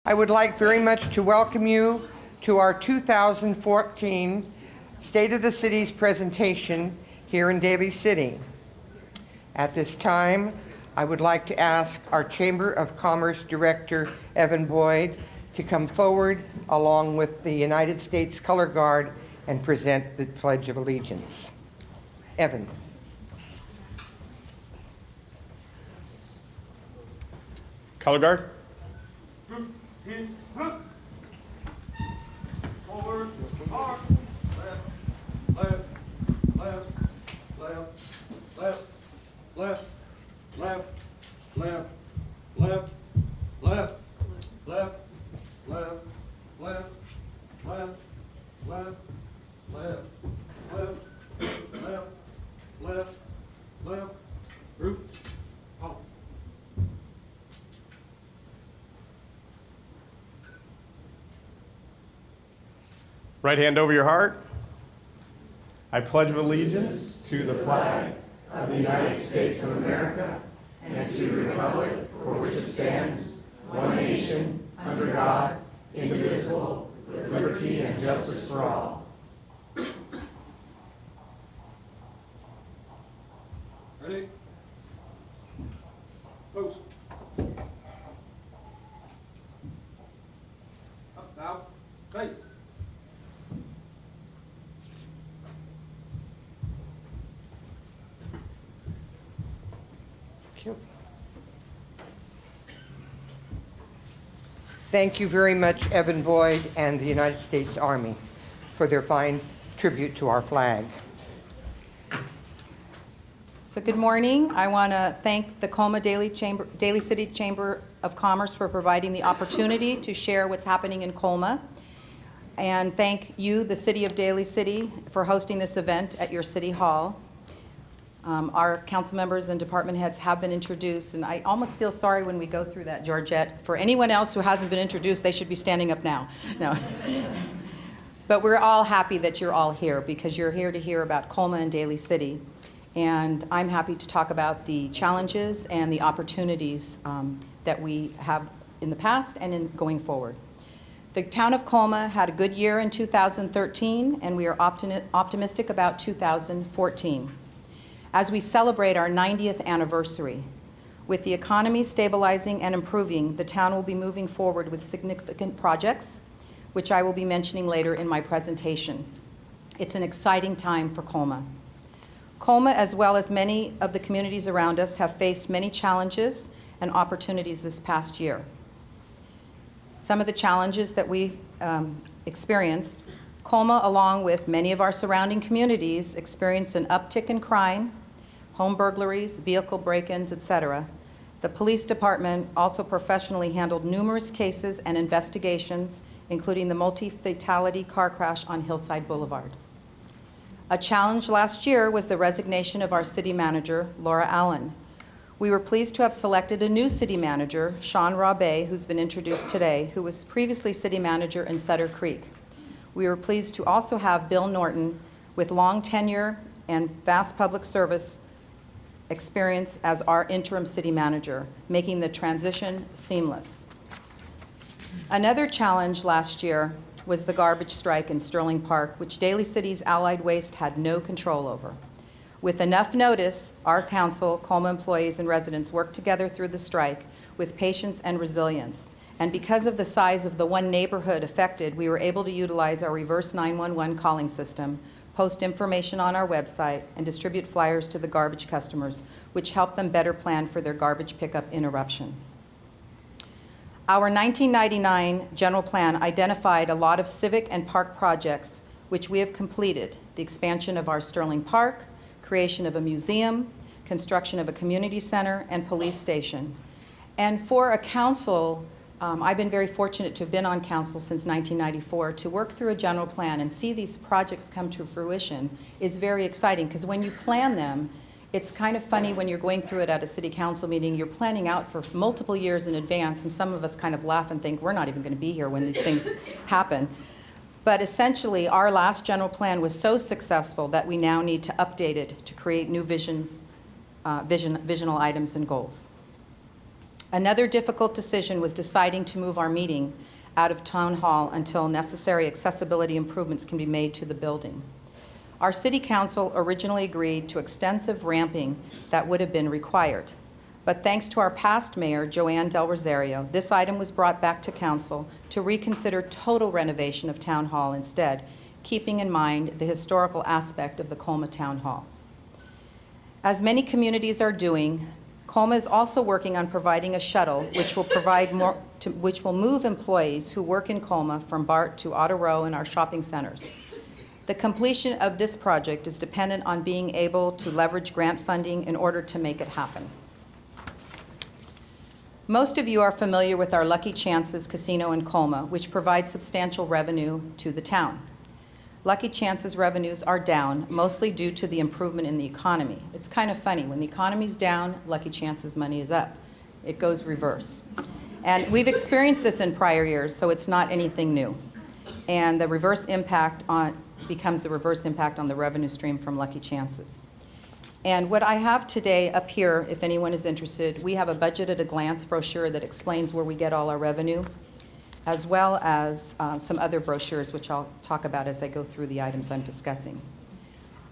I would like very much to welcome you to our 2014 State of the City's presentation here in Daly City. At this time, I would like to ask our Chamber of Commerce Director, Evan Boyd, to come forward along with the United States Color Guard and present the Pledge of Allegiance. Evan. Color Guard. Forward, march, left, left, left, left, left, left, left, left, left, left, left, left, left, left, left, left, left, left, group, halt. Right hand over your heart. I pledge allegiance to the flag of the United States of America and to the republic for which it stands, one nation, under God, indivisible, with liberty and justice for all. Ready? Post. Up, down, face. Thank you very much, Evan Boyd and the United States Army, for their fine tribute to our flag. So good morning. I want to thank the Colma Daly City Chamber of Commerce for providing the opportunity to share what's happening in Colma. And thank you, the City of Daly City, for hosting this event at your City Hall. Our council members and department heads have been introduced, and I almost feel sorry when we go through that, Georgette. For anyone else who hasn't been introduced, they should be standing up now. No. But we're all happy that you're all here because you're here to hear about Colma and Daly City. And I'm happy to talk about the challenges and the opportunities that we have in the past and in going forward. The town of Colma had a good year in 2013, and we are optimistic about 2014. As we celebrate our 90th anniversary, with the economy stabilizing and improving, the town will be moving forward with significant projects, which I will be mentioning later in my presentation. It's an exciting time for Colma. Colma, as well as many of the communities around us, have faced many challenges and opportunities this past year. Some of the challenges that we've experienced, Colma, along with many of our surrounding communities, experienced an uptick in crime, home burglaries, vehicle break-ins, etc. The police department also professionally handled numerous cases and investigations, including the multi-fatality car crash on Hillside Boulevard. A challenge last year was the resignation of our city manager, Laura Allen. We were pleased to have selected a new city manager, Sean Rabe, who's been introduced today, who was previously city manager in Sutter Creek. We were pleased to also have Bill Norton, with long tenure and vast public service experience, as our interim city manager, making the transition seamless. Another challenge last year was the garbage strike in Sterling Park, which Daly City's Allied Waste had no control over. With enough notice, our council, Colma employees and residents worked together through the strike with patience and resilience. And because of the size of the one neighborhood affected, we were able to utilize our reverse 911 calling system, post information on our website, and distribute flyers to the garbage customers, which helped them better plan for their garbage pickup interruption. Our 1999 general plan identified a lot of civic and park projects, which we have completed: the expansion of our Sterling Park, creation of a museum, construction of a community center, and police station. And for a council, I've been very fortunate to have been on council since 1994. To work through a general plan and see these projects come to fruition is very exciting, because when you plan them, it's kind of funny when you're going through it at a city council meeting. You're planning out for multiple years in advance, and some of us kind of laugh and think we're not even going to be here when these things happen. But essentially, our last general plan was so successful that we now need to update it to create new visional items and goals. Another difficult decision was deciding to move our meeting out of Town Hall until necessary accessibility improvements can be made to the building. Our City Council originally agreed to extensive ramping that would have been required. But thanks to our past mayor, Joanne Del Rosario, this item was brought back to Council to reconsider total renovation of Town Hall instead, keeping in mind the historical aspect of the Colma Town Hall. As many communities are doing, Colma is also working on providing a shuttle which will move employees who work in Colma from BART to Auto Row and our shopping centers. The completion of this project is dependent on being able to leverage grant funding in order to make it happen. Most of you are familiar with our Lucky Chances Casino in Colma, which provides substantial revenue to the town. Lucky Chances revenues are down, mostly due to the improvement in the economy. It's kind of funny, when the economy's down, Lucky Chances money is up. It goes reverse. And we've experienced this in prior years, so it's not anything new. And the reverse impact becomes the reverse impact on the revenue stream from Lucky Chances. And what I have today up here, if anyone is interested, we have a budget at a glance brochure that explains where we get all our revenue, as well as some other brochures, which I'll talk about as I go through the items I'm discussing.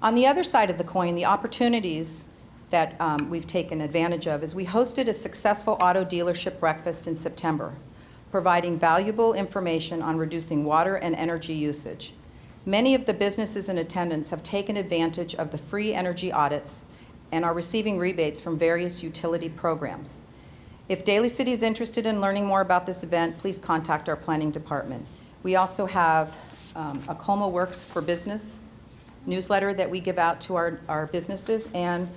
On the other side of the coin, the opportunities that we've taken advantage of is we hosted a successful auto dealership breakfast in September, providing valuable information on reducing water and energy usage. Many of the businesses in attendance have taken advantage of the free energy audits and are receiving rebates from various utility programs. If Daly City is interested in learning more about this event, please contact our planning department. We also have a Colma Works for Business newsletter that we give out to our businesses, and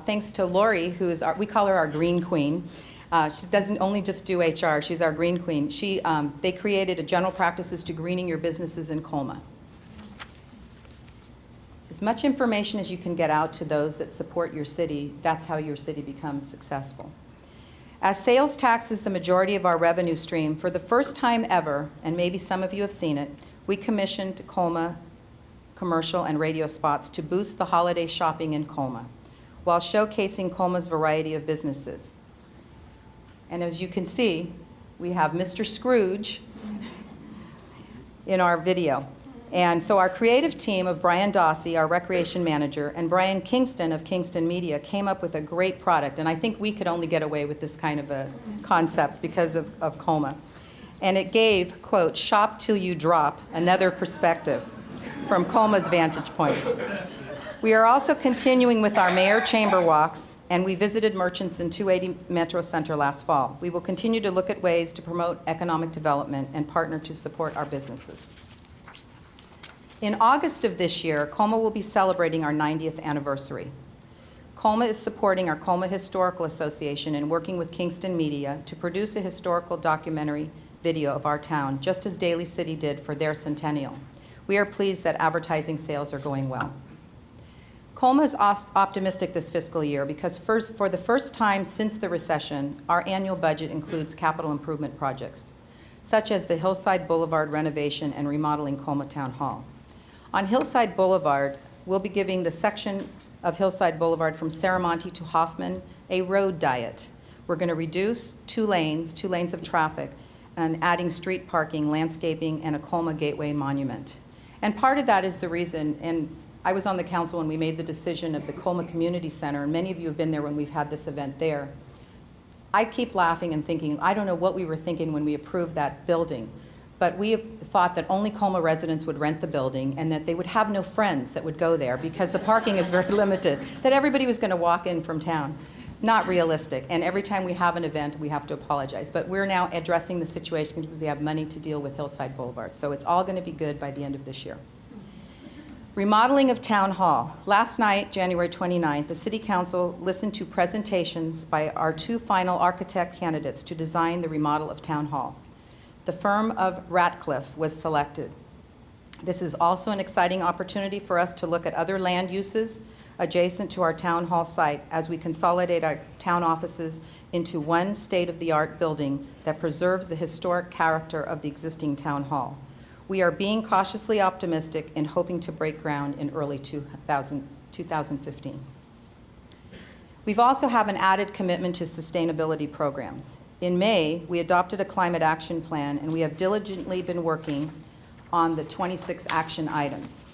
thanks to Lori, who is we call her our Green Queen. She doesn't only just do HR, she's our Green Queen. They created a General Practices to Greening Your Businesses in Colma. As much information as you can get out to those that support your city, that's how your city becomes successful. As sales tax is the majority of our revenue stream, for the first time ever, and maybe some of you have seen it, we commissioned Colma commercial and radio spots to boost the holiday shopping in Colma, while showcasing Colma's variety of businesses. And as you can see, we have Mr. Scrooge in our video. And so our creative team of Brian Dossie, our recreation manager, and Brian Kingston of Kingston Media came up with a great product. And I think we could only get away with this kind of a concept because of Colma. And it gave, quote, "shop till you drop," another perspective from Colma's vantage point. We are also continuing with our Mayor Chamber Walks, and we visited merchants in 280 Metro Center last fall. We will continue to look at ways to promote economic development and partner to support our businesses. In August of this year, Colma will be celebrating our 90th anniversary. Colma is supporting our Colma Historical Association and working with Kingston Media to produce a historical documentary video of our town, just as Daly City did for their centennial. We are pleased that advertising sales are going well. Colma is optimistic this fiscal year because for the first time since the recession, our annual budget includes capital improvement projects, such as the Hillside Boulevard renovation and remodeling Colma Town Hall. On Hillside Boulevard, we'll be giving the section of Hillside Boulevard from Saramonte to Hoffman a road diet. We're going to reduce two lanes of traffic, and adding street parking, landscaping, and a Colma Gateway monument. And part of that is the reason, and I was on the council when we made the decision of the Colma Community Center, and many of you have been there when we've had this event there. I keep laughing and thinking, I don't know what we were thinking when we approved that building, but we thought that only Colma residents would rent the building and that they would have no friends that would go there because the parking is very limited, that everybody was going to walk in from town. Not realistic, and every time we have an event, we have to apologize. But we're now addressing the situation because we have money to deal with Hillside Boulevard, so it's all going to be good by the end of this year. Remodeling of Town Hall. Last night, January 29th, the City Council listened to presentations by our two final architect candidates to design the remodel of Town Hall. The firm of Ratcliffe was selected. This is also an exciting opportunity for us to look at other land uses adjacent to our Town Hall site as we consolidate our town offices into one state-of-the-art building that preserves the historic character of the existing Town Hall. We are being cautiously optimistic and hoping to break ground in early 2015. We've also have an added commitment to sustainability programs. In May, we adopted a climate action plan, and we have diligently been working on the 26 action items.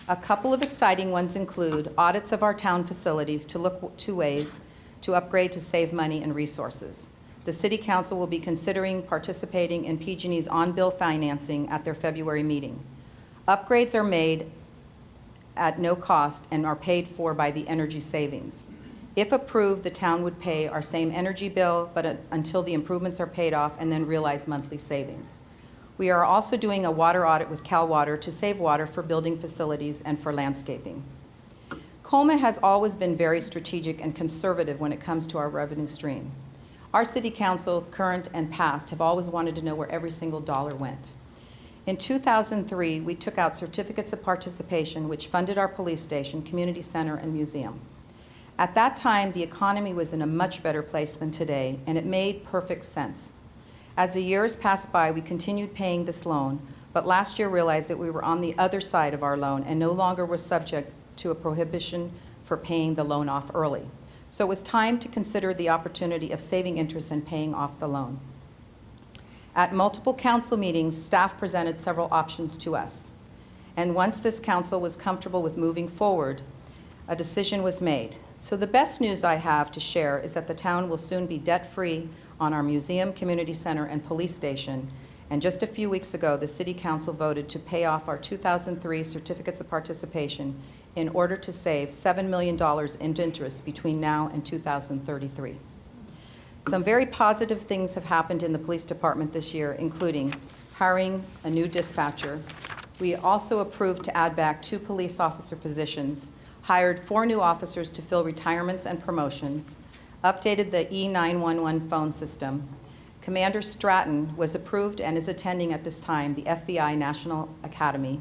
A couple of exciting ones include audits of our town facilities to look to ways to upgrade to save money and resources. The City Council will be considering participating in PG&E's on-bill financing at their February meeting. Upgrades are made at no cost and are paid for by the energy savings. If approved, the town would pay our same energy bill, but until the improvements are paid off, and then realize monthly savings. We are also doing a water audit with Cal Water to save water for building facilities and for landscaping. Colma has always been very strategic and conservative when it comes to our revenue stream. Our City Council, current and past, have always wanted to know where every single dollar went. In 2003, we took out certificates of participation, which funded our police station, community center, and museum. At that time, the economy was in a much better place than today, and it made perfect sense. As the years passed by, we continued paying this loan, but last year realized that we were on the other side of our loan and no longer were subject to a prohibition for paying the loan off early. So it was time to consider the opportunity of saving interest and paying off the loan. At multiple council meetings, staff presented several options to us. And once this council was comfortable with moving forward, a decision was made. So the best news I have to share is that the town will soon be debt-free on our museum, community center, and police station. And just a few weeks ago, the City Council voted to pay off our 2003 certificates of participation in order to save $7 million in interest between now and 2033. Some very positive things have happened in the police department this year, including hiring a new dispatcher. We also approved to add back 2 police officer positions, hired 4 new officers to fill retirements and promotions, updated the E911 phone system. Commander Stratton was approved and is attending at this time the FBI National Academy.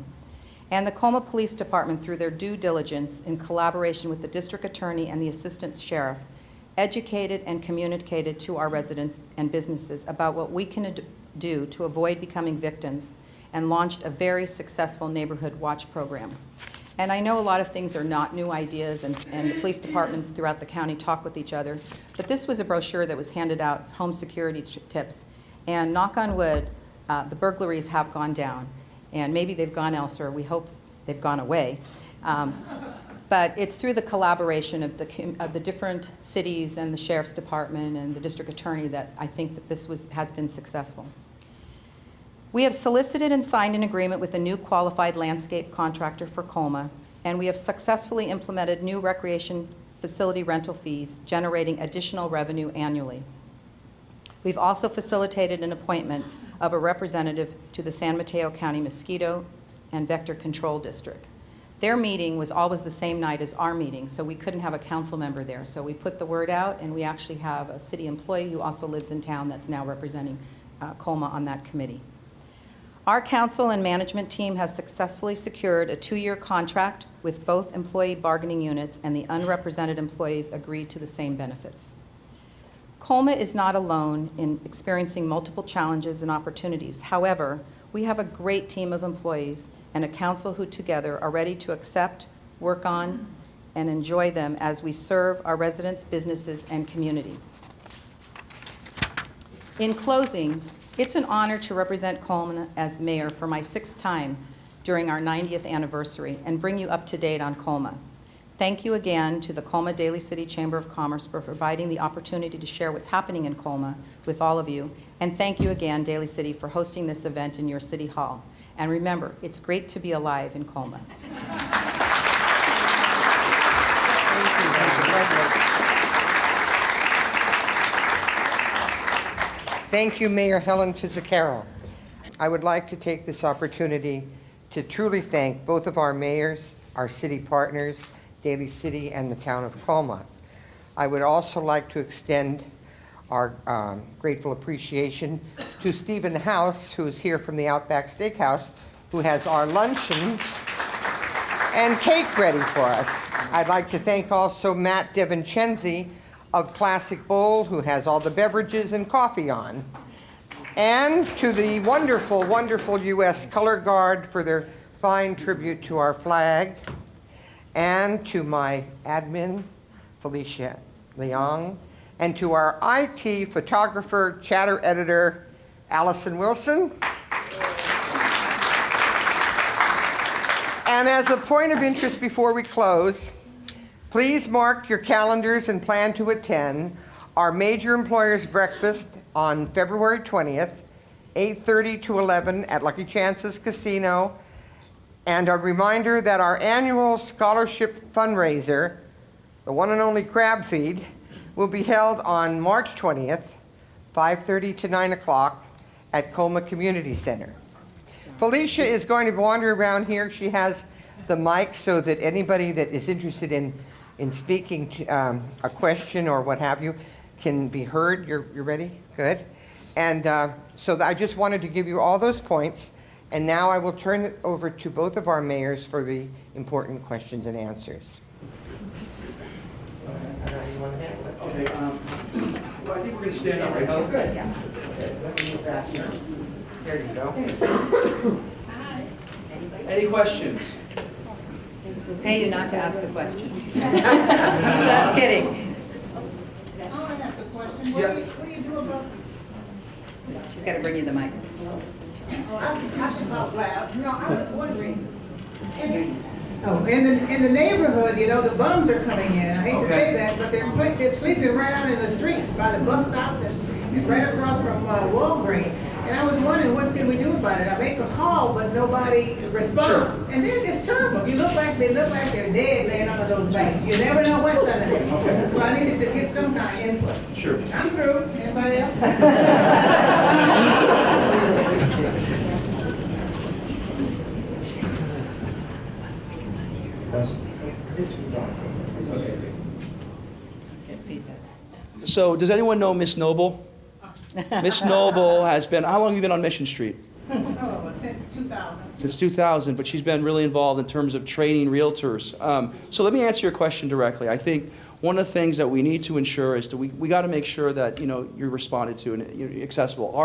And the Colma Police Department, through their due diligence in collaboration with the district attorney and the assistant sheriff, educated and communicated to our residents and businesses about what we can do to avoid becoming victims, and launched a very successful neighborhood watch program. And I know a lot of things are not new ideas, and the police departments throughout the county talk with each other, but this was a brochure that was handed out, home security tips, and knock on wood, the burglaries have gone down, and maybe they've gone elsewhere. We hope they've gone away. But it's through the collaboration of the different cities and the sheriff's department and the district attorney that I think that this has been successful. We have solicited and signed an agreement with a new qualified landscape contractor for Colma, and we have successfully implemented new recreation facility rental fees, generating additional revenue annually. We've also facilitated an appointment of a representative to the San Mateo County Mosquito and Vector Control District. Their meeting was always the same night as our meeting, so we couldn't have a council member there. So we put the word out, and we actually have a city employee who also lives in town that's now representing Colma on that committee. Our council and management team has successfully secured a 2-year contract with both employee bargaining units, and the unrepresented employees agreed to the same benefits. Colma is not alone in experiencing multiple challenges and opportunities. However, we have a great team of employees and a council who together are ready to accept, work on, and enjoy them as we serve our residents, businesses, and community. In closing, it's an honor to represent Colma as mayor for my 6th time during our 90th anniversary and bring you up to date on Colma. Thank you again to the Colma Daly City Chamber of Commerce for providing the opportunity to share what's happening in Colma with all of you. And thank you again, Daly City, for hosting this event in your city hall. And remember, it's great to be alive in Colma. Thank you, Mayor Helen Fizzacaro. I would like to take this opportunity to truly thank both of our mayors, our city partners, Daly City and the town of Colma. I would also like to extend our grateful appreciation to Stephen House, who is here from the Outback Steakhouse, who has our luncheon and cake ready for us. I'd like to thank also Matt DeVincenzi of Classic Bowl, who has all the beverages and coffee on. And to the wonderful, wonderful U.S. Color Guard for their fine tribute to our flag. And to my admin, Felicia Leong, and to our IT photographer, chatter editor, Allison Wilson. And as a point of interest before we close, please mark your calendars and plan to attend our Major Employers Breakfast on February 20th, 8:30 to 11 at Lucky Chances Casino. And a reminder that our annual scholarship fundraiser, the one and only Crab Feed, will be held on March 20th, 5:30 to 9 o'clock at Colma Community Center. Felicia is going to wander around here. She has the mic so that anybody that is interested in speaking to, a question or what have you can be heard. You're ready? Good. And so I just wanted to give you all those points. And now I will turn it over to both of our mayors for the important questions and answers. Okay, well, I think we're going to stand up, right, Heather? Good, yeah. Okay, let me move back here. There you go. Any questions? We'll pay you not to ask a question. Just kidding. I want to ask a question. Yeah. What do you do about, She's got to bring you the mic. I should talk loud. No, I was wondering, in the neighborhood, you know, the bums are coming in. I hate to say that, but they're sleeping right out in the streets by the bus stops and right across from Walgreens. And I was wondering, what can we do about it? I make a call, but nobody responds. Sure. And they're just terrible. They look like they're dead laying under those banks. You never know what's under there. Okay. So I needed to get some kind of input. Sure. I'm through. Anybody else? So, does anyone know Miss Noble? Miss Noble has been, how long have you been on Mission Street? Oh, since 2000. Since 2000, but she's been really involved in terms of training realtors. So let me answer your question directly. I think one of the things that we need to ensure is that we got to make sure that you're responded to and you're accessible.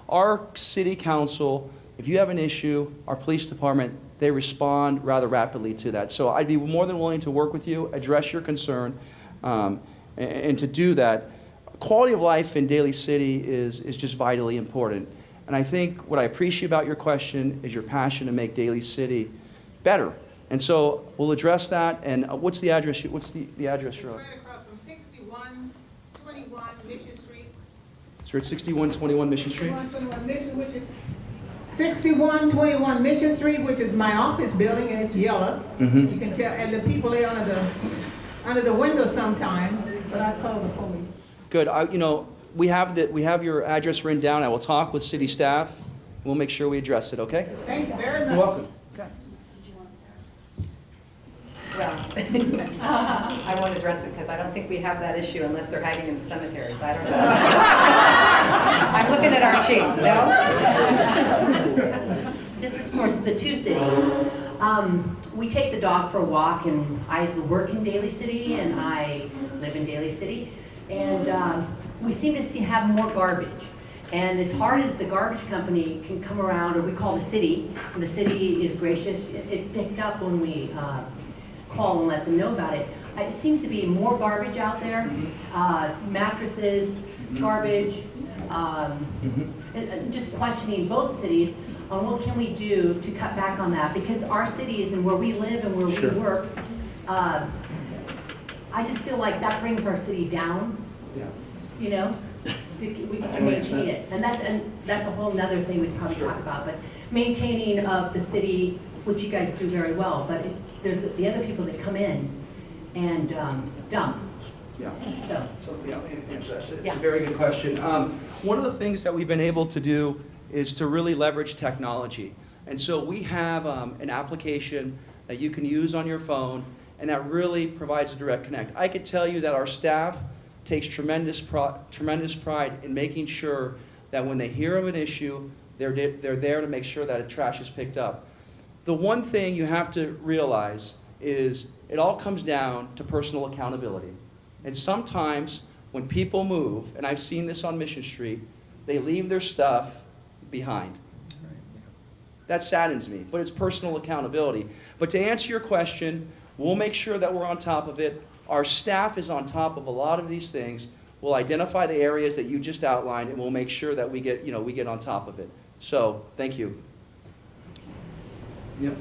Our city council, if you have an issue, our police department, they respond rather rapidly to that. So I'd be more than willing to work with you, address your concern, and to do that. Quality of life in Daly City is just vitally important. And I think what I appreciate about your question is your passion to make Daly City better. And so we'll address that. And what's the address? What's the address It's you're on? right across from 6121 Mission Street. So you're at 6121 Mission Street? 6121 Mission, which is 6121 Mission Street, which is my office building, and it's yellow. Mhm. You can tell, and the people lay under the window sometimes, but I call the police. Good. We have your address written down. I will talk with city staff. We'll make sure we address it, okay? Thank you very much. You're welcome. Well, I won't address it because I don't think we have that issue unless they're hiding in the cemeteries. I don't know. I'm looking at our chief. No? This is for the two cities. We take the dog for a walk, and I work in Daly City, and I live in Daly City. And we seem to have more garbage. And as hard as the garbage company can come around, or we call the city is gracious, it's picked up when we call and let them know about it. It seems to be more garbage out there, mattresses, garbage, and just questioning both cities on what can we do to cut back on that, because our cities and where we live and where Sure. we work, I just feel like that brings our city down, Yeah. to maintain it. And that's a whole nother thing we'd probably talk about, but maintaining of the city, which you guys do very well, but there's the other people that come in and dump. Yeah. So, So, yeah, it's Yeah. a very good question. One of the things that we've been able to do is to really leverage technology. And so we have an application that you can use on your phone, and that really provides a direct connect. I could tell you that our staff takes tremendous pride in making sure that when they hear of an issue, they're there to make sure that a trash is picked up. The one thing you have to realize is it all comes down to personal accountability. And sometimes when people move, and I've seen this on Mission Street, they leave their stuff behind. That saddens me, but it's personal accountability. But to answer your question, we'll make sure that we're on top of it. Our staff is on top of a lot of these things. We'll identify the areas that you just outlined, and we'll make sure that we get, we get on top of it. So, thank you. Yep.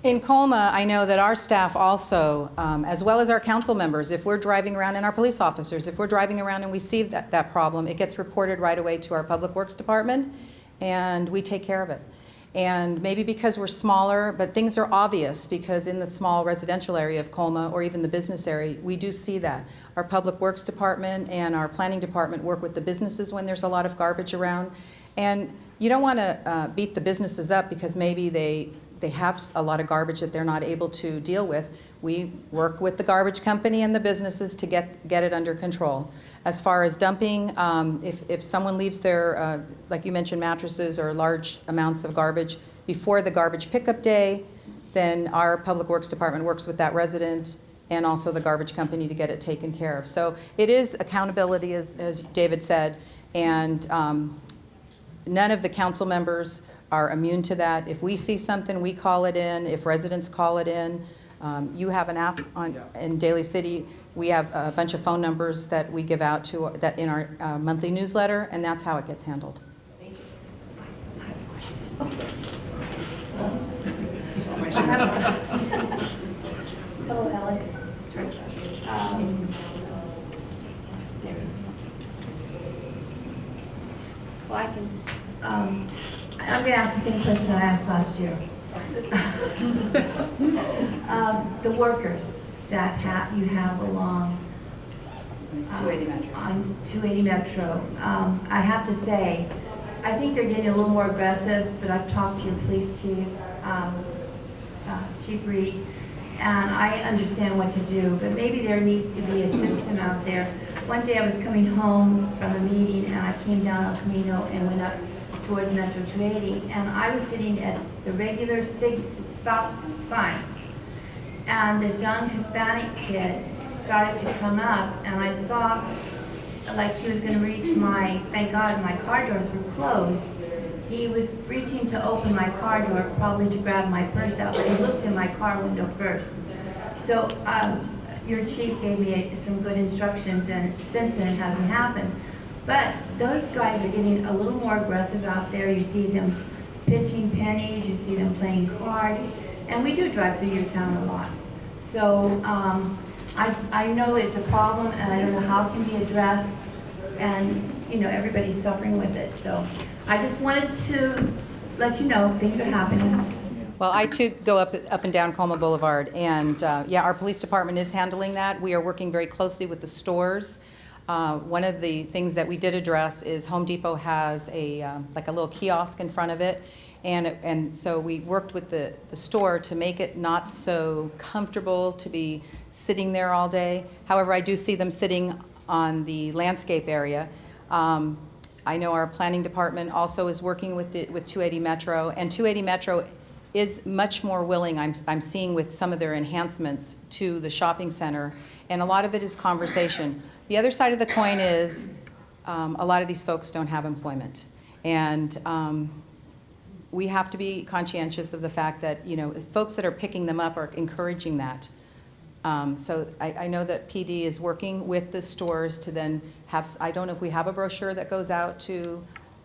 In Colma, I know that our staff also, as well as our council members, if we're driving around, and our police officers, if we're driving around and we see that problem, it gets reported right away to our Public Works Department, and we take care of it. And maybe because we're smaller, but things are obvious, because in the small residential area of Colma, or even the business area, we do see that. Our Public Works Department and our Planning Department work with the businesses when there's a lot of garbage around. And you don't want to beat the businesses up because maybe they have a lot of garbage that they're not able to deal with. We work with the garbage company and the businesses to get it under control. As far as dumping, if someone leaves their, like you mentioned, mattresses or large amounts of garbage before the garbage pickup day, then our Public Works Department works with that resident and also the garbage company to get it taken care of. So it is accountability, as David said, and none of the council members are immune to that. If we see something, we call it in. If residents call it in, you have an app in Daly City. We have a bunch of phone numbers that we give out to that in our monthly newsletter, and that's how it gets handled. Thank you. Hello, Ellen. Well, I can, I'm going to ask the same question I asked last year. The workers that you have along 280 Metro. on 280 Metro, I have to say, I think they're getting a little more aggressive, but I've talked to your police chief, Chief Reed, and I understand what to do, but maybe there needs to be a system out there. One day I was coming home from a meeting and I came down El Camino and went up towards Metro 280, and I was sitting at the regular stop sign, and this young Hispanic kid started to come up, and I saw like he was going to reach thank God my car doors were closed. He was reaching to open my car door, probably to grab my purse out, but he looked in my car window first. So your chief gave me some good instructions, and since then it hasn't happened. But those guys are getting a little more aggressive out there. You see them pitching pennies, you see them playing cards, and we do drive through your town a lot. So I know it's a problem, and I don't know how it can be addressed, and everybody's suffering with it. So I just wanted to let you know things are happening. Well, I too go up and down Colma Boulevard, and yeah, our police department is handling that. We are working very closely with the stores. One of the things that we did address is Home Depot has like a little kiosk in front of it, and so we worked with the store to make it not so comfortable to be sitting there all day. However, I do see them sitting on the landscape area. I know our planning department also is working with 280 Metro, and 280 Metro is much more willing, I'm seeing with some of their enhancements to the shopping center, and a lot of it is conversation. The other side of the coin is a lot of these folks don't have employment, and we have to be conscientious of the fact that folks that are picking them up are encouraging that. So I know that PD is working with the stores to then have, I don't know if we have a brochure that goes out to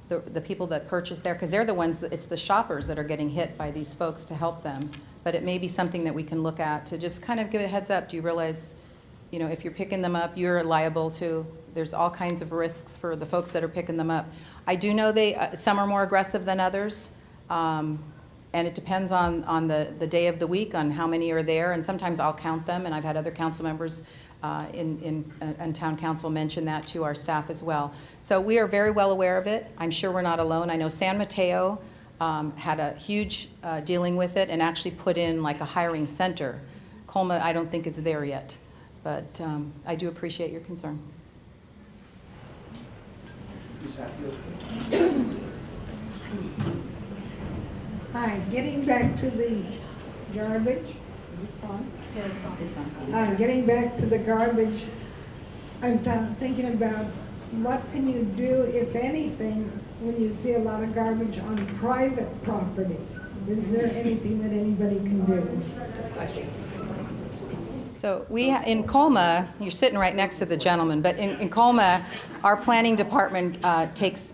the people that purchase there, because they're the ones, it's the shoppers that are getting hit by these folks to help them. But it may be something that we can look at to just kind of give a heads up. Do you realize, if you're picking them up, you're liable to, there's all kinds of risks for the folks that are picking them up. I do know some are more aggressive than others. And it depends on the day of the week, on how many are there, and sometimes I'll count them, and I've had other council members in town council mention that to our staff as well. So we are very well aware of it. I'm sure we're not alone. I know San Mateo had a huge dealing with it and actually put in like a hiring center. Colma, I don't think is there yet, but I do appreciate your concern. Hi, getting back to the garbage, getting back to the garbage, I'm thinking about what can you do, if anything, when you see a lot of garbage on private property? Is there anything that anybody can do? So in Colma, you're sitting right next to the gentleman, but in Colma, our planning department takes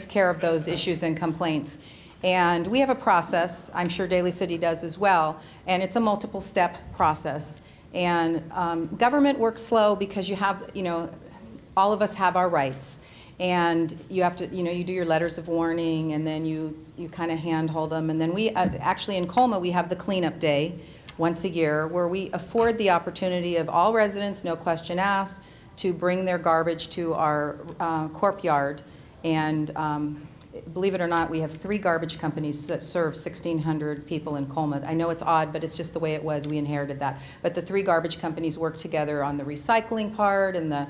care of those issues and complaints. And we have a process, I'm sure Daly City does as well, and it's a multiple step process. And government works slow because you have, all of us have our rights. And you have to, you do your letters of warning, and then you kind of handhold them. And then we, actually in Colma, we have the cleanup day once a year where we afford the opportunity of all residents, no question asked, to bring their garbage to our corp yard. And believe it or not, we have 3 garbage companies that serve 1,600 people in Colma. I know it's odd, but it's just the way it was. We inherited that. But the 3 garbage companies work together on the recycling part and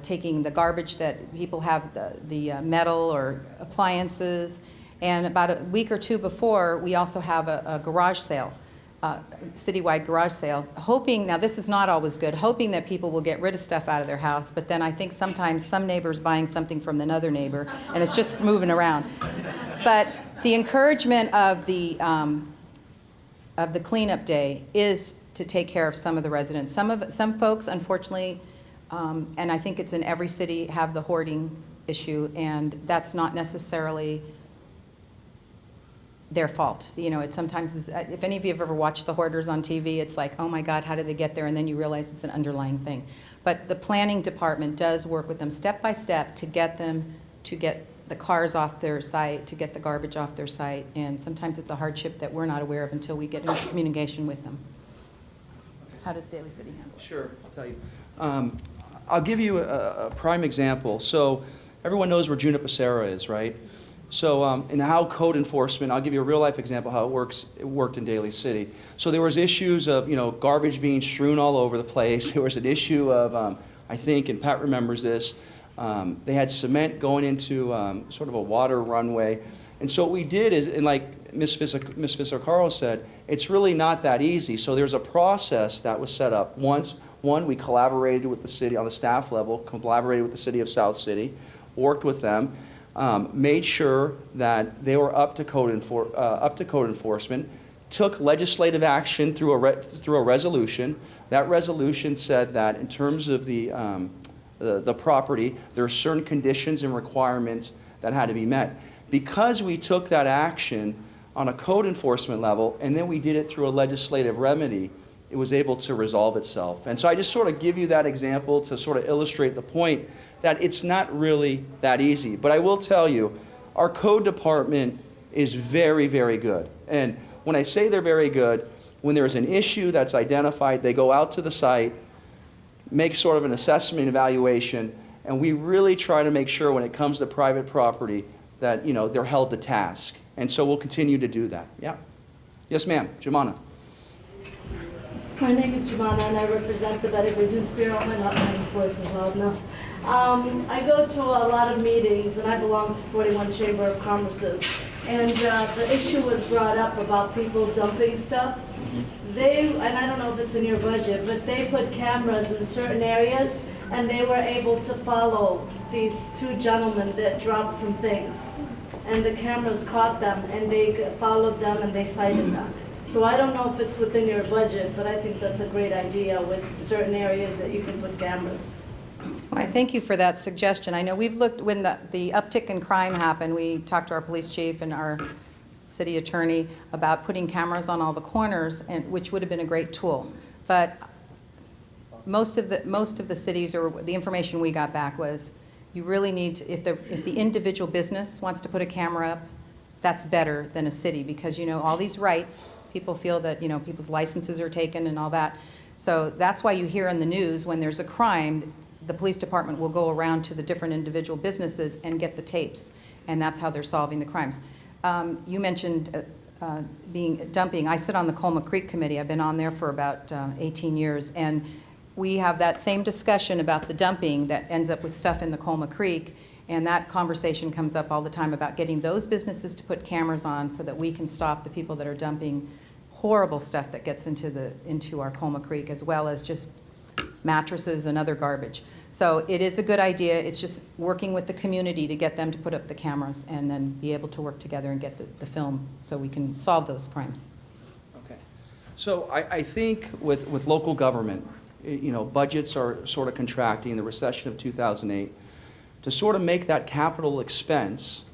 taking the garbage that people have, the metal or appliances. And about a week or 2 before, we also have a garage sale, citywide garage sale, hoping, now this is not always good, hoping that people will get rid of stuff out of their house, but then I think sometimes some neighbor's buying something from another neighbor, and it's just moving around. But the encouragement of the cleanup day is to take care of some of the residents. Some folks, unfortunately, and I think it's in every city, have the hoarding issue, and that's not necessarily their fault. It sometimes is, if any of you have ever watched the hoarders on TV, it's like, oh my God, how did they get there? And then you realize it's an underlying thing. But the planning department does work with them step by step to get them to get the cars off their site, to get the garbage off their site. And sometimes it's a hardship that we're not aware of until we get into communication with them. How does Daly City handle it? Sure, I'll tell you. I'll give you a prime example. So everyone knows where Juniper Serra is, right? So in how code enforcement, I'll give you a real life example how it worked in Daly City. So there was issues of garbage being strewn all over the place. There was an issue of, I think, and Pat remembers this, they had cement going into sort of a water runway. And so what we did is, and like Ms. Fisser-Carl said, it's really not that easy. So there's a process that was set up. One, we collaborated with the city on the staff level, collaborated with the city of South City, worked with them, made sure that they were up to code enforcement, took legislative action through a resolution. That resolution said that in terms of the property, there are certain conditions and requirements that had to be met. Because we took that action on a code enforcement level, and then we did it through a legislative remedy, it was able to resolve itself. And so I just sort of give you that example to sort of illustrate the point that it's not really that easy. But I will tell you, our code department is very, very good. And when I say they're very good, when there's an issue that's identified, they go out to the site, make sort of an assessment and evaluation, and we really try to make sure when it comes to private property that they're held to task. And so we'll continue to do that. Yeah. Yes, ma'am. Jumana. My name is Jumana, and I represent the Better Business Bureau. My voice is loud enough. I go to a lot of meetings, and I belong to 41 Chamber of Commerce's. And the issue was brought up about people dumping stuff. And I don't know if it's in your budget, but they put cameras in certain areas, and they were able to follow these 2 gentlemen that dropped some things. And the cameras caught them, and they followed them, and they cited them. So I don't know if it's within your budget, but I think that's a great idea with certain areas that you can put cameras. Well, I thank you for that suggestion. I know we've looked, when the uptick in crime happened, we talked to our police chief and our city attorney about putting cameras on all the corners, which would have been a great tool. But most of the cities, or the information we got back was, you really need to, if the individual business wants to put a camera up, that's better than a city, because all these rights, people feel that people's licenses are taken and all that. So that's why you hear in the news when there's a crime, the police department will go around to the different individual businesses and get the tapes, and that's how they're solving the crimes. You mentioned dumping. I sit on the Colma Creek Committee. I've been on there for about 18 years, and we have that same discussion about the dumping that ends up with stuff in the Colma Creek, and that conversation comes up all the time about getting those businesses to put cameras on so that we can stop the people that are dumping horrible stuff that gets into our Colma Creek, as well as just mattresses and other garbage. So it is a good idea. It's just working with the community to get them to put up the cameras and then be able to work together and get the film so we can solve those crimes. Okay. So I think with local government, you know, budgets are sort of contracting, the recession of 2008, to sort of make that capital expense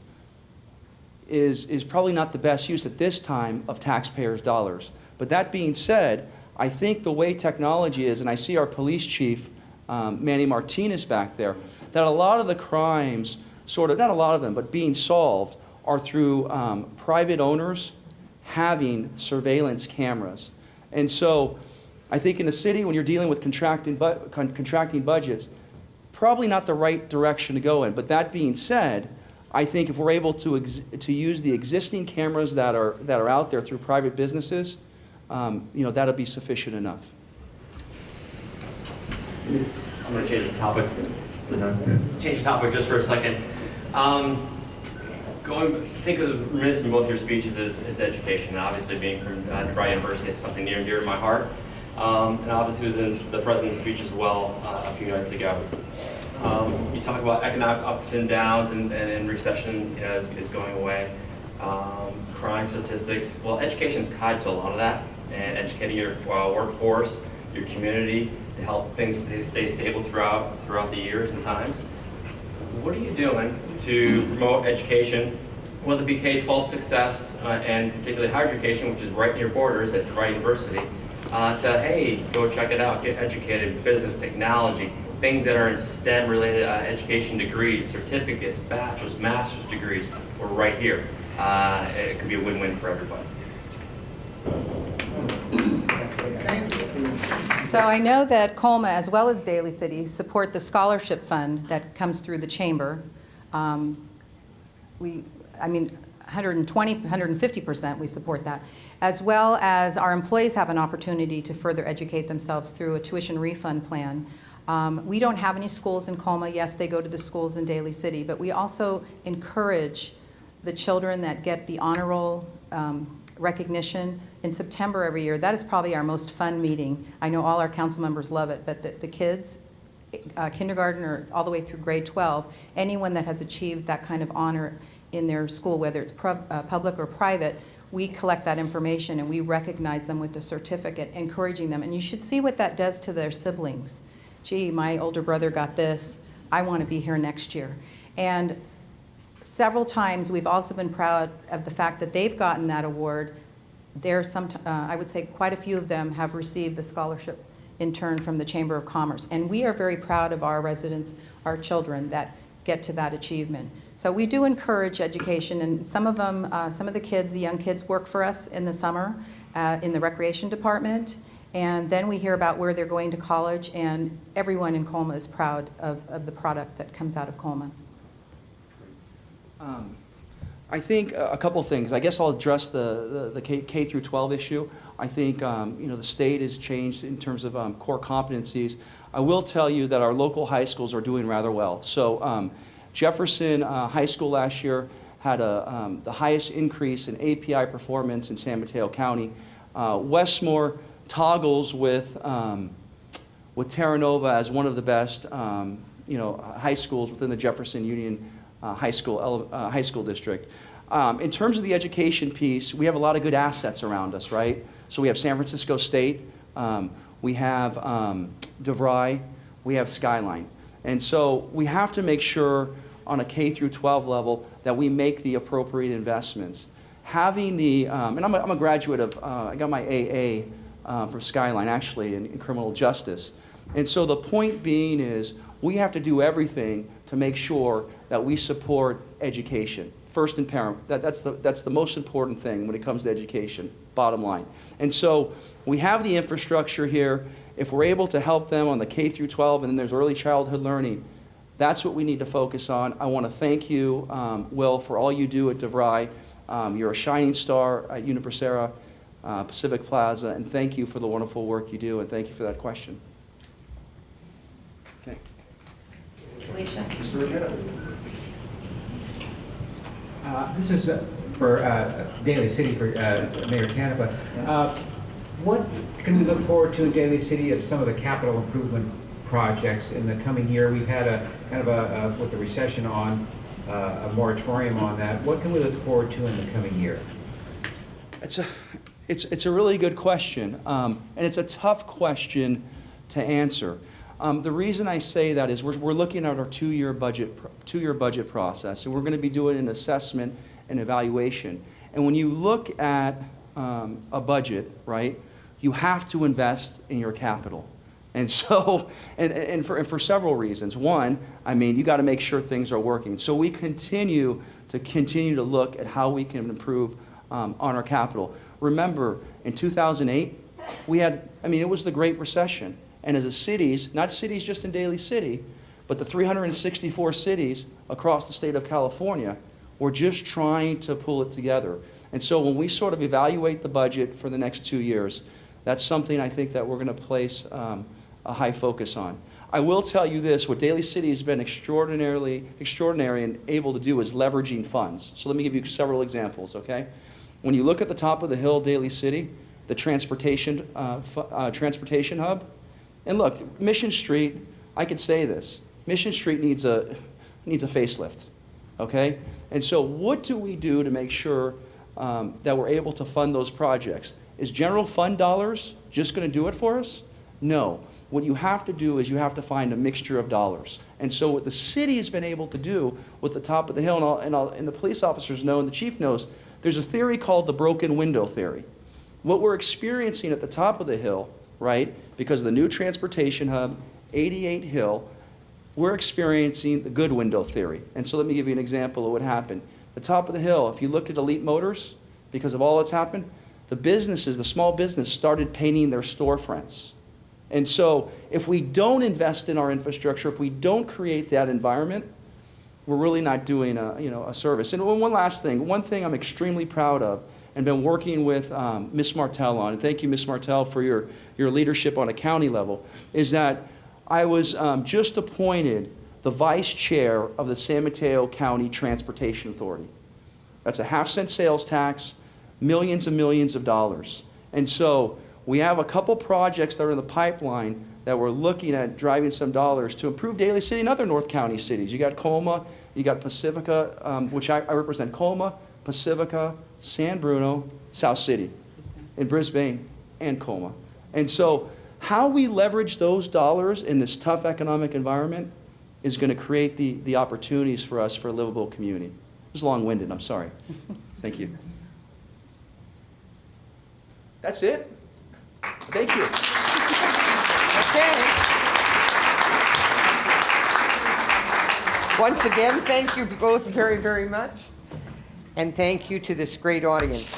is probably not the best use at this time of taxpayers' dollars. But that being said, I think the way technology is, and I see our police chief, Manny Martinez back there, that a lot of the crimes, sort of, not a lot of them, but being solved are through private owners having surveillance cameras. And so I think in a city, when you're dealing with contracting budgets, probably not the right direction to go in. But that being said, I think if we're able to use the existing cameras that are out there through private businesses, you know, that'll be sufficient enough. I'm going to change the topic. Change the topic just for a second. Think of reminiscing both your speeches as education. And obviously, being from DeVry University, it's something near and dear to my heart. And obviously, it was in the president's speech as well a few nights ago. You talk about economic ups and downs, and recession, you know, is going away. Crime statistics. Well, education is tied to a lot of that, and educating your workforce, your community, to help things stay stable throughout the years and times. What are you doing to promote education, whether it be K-12 success, and particularly higher education, which is right in your borders at DeVry University, to, hey, go check it out, get educated, business, technology, things that are in STEM-related education degrees, certificates, bachelor's, master's degrees, we're right here. It could be a win-win for everybody. So I know that Colma, as well as Daly City, support the scholarship fund that comes through the chamber. I mean, 120, 150% we support that. As well as our employees have an opportunity to further educate themselves through a tuition refund plan. We don't have any schools in Colma. Yes, they go to the schools in Daly City, but we also encourage the children that get the honor roll recognition in September every year. That is probably our most fun meeting. I know all our council members love it, but the kids, kindergarten or all the way through grade 12, anyone that has achieved that kind of honor in their school, whether it's public or private, we collect that information and we recognize them with a certificate, encouraging them. And you should see what that does to their siblings. Gee, my older brother got this. I want to be here next year. And several times we've also been proud of the fact that they've gotten that award. I would say quite a few of them have received the scholarship in turn from the Chamber of Commerce. And we are very proud of our residents, our children, that get to that achievement. So we do encourage education, and some of them, some of the kids, the young kids, work for us in the summer in the recreation department. And then we hear about where they're going to college, and everyone in Colma is proud of the product that comes out of Colma. I think a couple things. I guess I'll address the K through 12 issue. I think you know, the state has changed in terms of core competencies. I will tell you that our local high schools are doing rather well. So Jefferson High School last year had the highest increase in API performance in San Mateo County. Westmore toggles with Terra Nova as one of the best you know, high schools within the Jefferson Union high school district. In terms of the education piece, we have a lot of good assets around us, right? So we have San Francisco State, we have DeVry, we have Skyline. And so we have to make sure on a K through 12 level that we make the appropriate investments. Having the, and I'm a graduate of, I got my AA from Skyline actually in criminal justice. And so the point being is we have to do everything to make sure that we support education. First and paramount, that's the most important thing when it comes to education, bottom line. And so we have the infrastructure here. If we're able to help them on the K through 12, and then there's early childhood learning, that's what we need to focus on. I want to thank you, Will, for all you do at DeVry. You're a shining star at Universera, Pacific Plaza, and thank you for the wonderful work you do, and thank you for that question. Okay. Alicia? This is for Daly City, for Mayor Canepa. What can we look forward to in Daly City of some of the capital improvement projects in the coming year? We've had a kind of with the recession on, a moratorium on that. What can we look forward to in the coming year? It's a really good question, and it's a tough question to answer. The reason I say that is we're looking at our two-year budget process, and we're going to be doing an assessment and evaluation. And when you look at a budget, right, you have to invest in your capital. And so, and for several reasons. One, I mean, you got to make sure things are working. So we continue to look at how we can improve on our capital. Remember, in 2008, we had, I mean, it was the Great Recession. And as a cities, not cities just in Daly City, but the 364 cities across the state of California, were just trying to pull it together. And so when we sort of evaluate the budget for the next 2 years, that's something I think that we're going to place a high focus on. I will tell you this, what Daly City has been extraordinary and able to do is leveraging funds. So let me give you several examples, okay? When you look at the top of the hill, Daly City, the transportation hub, and look, Mission Street, I could say this, Mission Street needs a facelift, okay? And so what do we do to make sure that we're able to fund those projects? Is general fund dollars just going to do it for us? No. What you have to do is you have to find a mixture of dollars. And so what the city has been able to do with the top of the hill, and the police officers know and the chief knows, there's a theory called the broken window theory. What we're experiencing at the top of the hill, right, because of the new transportation hub, 88 Hill, we're experiencing the good window theory. And so let me give you an example of what happened. The top of the hill, if you looked at Elite Motors, because of all that's happened, the businesses, the small business started painting their storefronts. And so if we don't invest in our infrastructure, if we don't create that environment, we're really not doing a service. And one last thing, one thing I'm extremely proud of and been working with Ms. Martell on, and thank you, Ms. Martell, for your leadership on a county level, is that I was just appointed the vice chair of the San Mateo County Transportation Authority. That's a half-cent sales tax, millions and millions of dollars. And so we have a couple projects that are in the pipeline that we're looking at driving some dollars to improve Daly City and other North County cities. You got Colma, you got Pacifica, which I represent Colma, Pacifica, San Bruno, South City, in Brisbane, and Colma. And so how we leverage those dollars in this tough economic environment is going to create the opportunities for us for a livable community. It was long-winded, I'm sorry. Thank you. That's it. Thank you. Okay. Once again, thank you both very, very much. And thank you to this great audience.